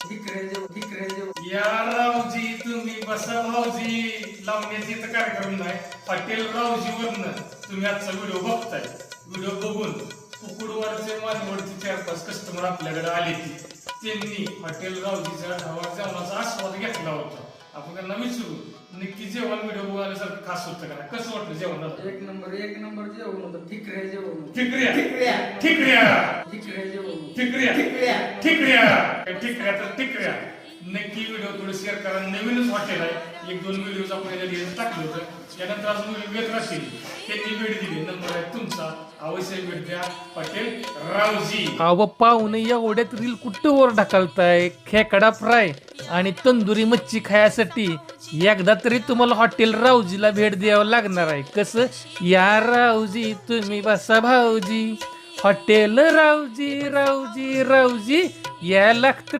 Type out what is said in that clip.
या रावजी तुम्ही बसा भाऊजी लावण्याची तर कार्यक्रम नाही. हॉटेल रावजीवरनं तुम्ही आजचा व्हिडिओ बघताय. व्हिडिओ बघून कुकुडवाडचे मानवडचे 4-5 कस्टमर आपल्याकडे आले की त्यांनी हॉटेल रावजीच्या ढाबा जेवणाचा आस्वाद घेतला होता. आपण त्यांना विचारू नक्की जेवण व्हिडिओ बघण्यासारखं खास होतं का? कसं वाटलं जेवणाला? एक नंबर जेवण होतं. ठिकऱ्या जेवण. ठिकऱ्या ठिकऱ्या ठिकऱ्या ठिकऱ्या जेवण. ठिकऱ्या ठिकऱ्या ठिकऱ्या ठिकऱ्या तर ठिकऱ्या. नक्की व्हिडिओ थोडं शेअर करा. नवीनच हॉटेल आहे. 1-2 व्हिडिओज आपण याच्या टाकले होते. त्यानंतर आज व्हिडिओ घेत राहतील. त्यांनी भेट दिली. नंबर आहे तुमचा. अवश्य भेट द्या हॉटेल रावजी. अव पाहुणे एवढ्यात रील कुठं वर ढकलताय? खेकडा फ्राय आणि तंदुरी मच्छी खायसाठी एकदा तरी तुम्हाला हॉटेल रावजीला भेट द्यावं लागणार आहे. कसं? या रावजी तुम्ही बसा भाऊजी, हॉटेल रावजी रावजी रावजी या लागतं